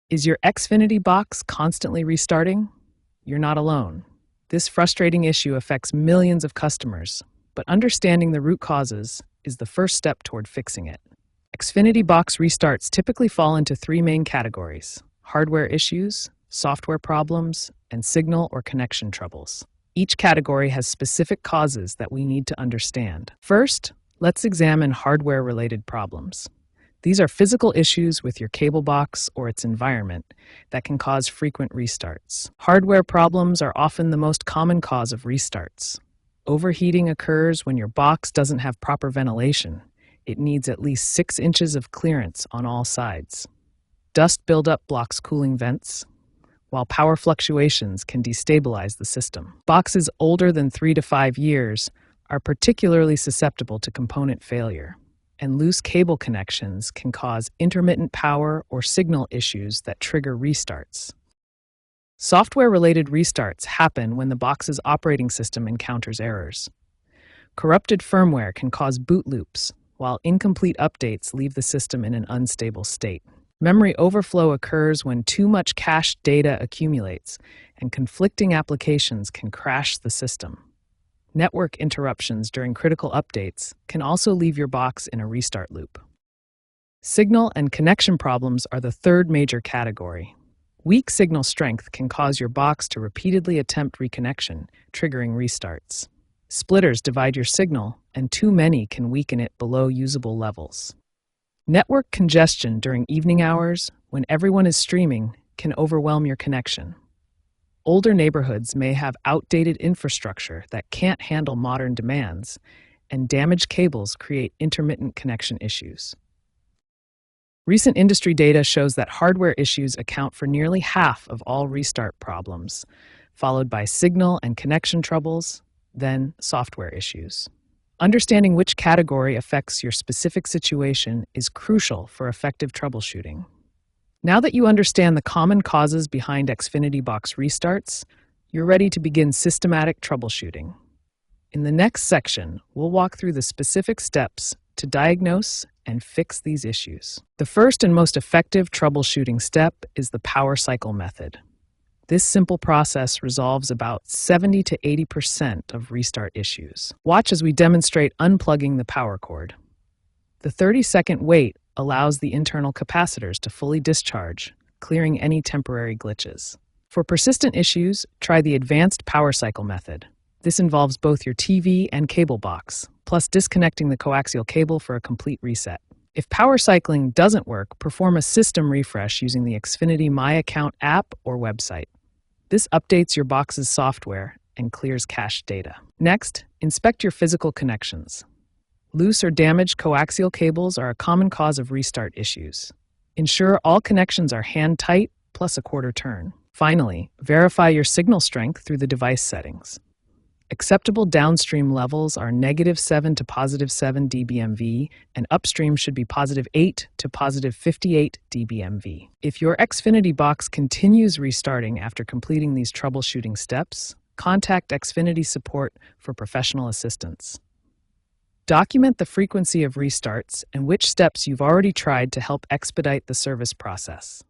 Is your Xfinity Box constantly restarting? You're not alone. This frustrating issue affects millions of customers, but understanding the root causes is the first step toward fixing it. Xfinity Box restarts typically fall into three main categories: hardware issues, software problems, and signal or connection troubles. Each category has specific causes that we need to understand. First, let's examine hardware-related problems. These are physical issues with your cable box or its environment that can cause frequent restarts. Hardware problems are often the most common cause of restarts. Overheating occurs when your box doesn't have proper ventilation. It needs at least 6 inches of clearance on all sides. Dust buildup blocks cooling vents, while power fluctuations can destabilize the system. Boxes older than 3 to 5 years are particularly susceptible to component failure, and loose cable connections can cause intermittent power or signal issues that trigger restarts. Software-related restarts happen when the box's operating system encounters errors. Corrupted firmware can cause boot loops, while incomplete updates leave the system in an unstable state. Memory overflow occurs when too much cached data accumulates, and conflicting applications can crash the system. Network interruptions during critical updates can also leave your box in a restart loop. Signal and connection problems are the third major category. Weak signal strength can cause your box to repeatedly attempt reconnection, triggering restarts. Splitters divide your signal, and too many can weaken it below usable levels. Network congestion during evening hours, when everyone is streaming, can overwhelm your connection. Older neighborhoods may have outdated infrastructure that can't handle modern demands, and damaged cables create intermittent connection issues. Recent industry data shows that hardware issues account for nearly half of all restart problems, followed by signal and connection troubles, then software issues. Understanding which category affects your specific situation is crucial for effective troubleshooting. Now that you understand the common causes behind Xfinity Box restarts, you're ready to begin systematic troubleshooting. In the next section, we'll walk through the specific steps to diagnose and fix these issues. The first and most effective troubleshooting step is the power cycle method. This simple process resolves about 70 to 80% of restart issues. Watch as we demonstrate unplugging the power cord. The 30-second wait allows the internal capacitors to fully discharge, clearing any temporary glitches. For persistent issues, try the advanced power cycle method. This involves both your TV and cable box, plus disconnecting the coaxial cable for a complete reset. If power cycling doesn't work, perform a system refresh using the Xfinity My Account app or website. This updates your box's software and clears cached data. Next, inspect your physical connections. Loose or damaged coaxial cables are a common cause of restart issues. Ensure all connections are hand-tight, plus a quarter turn. Finally, verify your signal strength through the device settings. Acceptable downstream levels are -7 to +7 dBmV, and upstream should be +8 to +58 dBmV. If your Xfinity Box continues restarting after completing these troubleshooting steps, contact Xfinity support for professional assistance. Document the frequency of restarts and which steps you've already tried to help expedite the service process.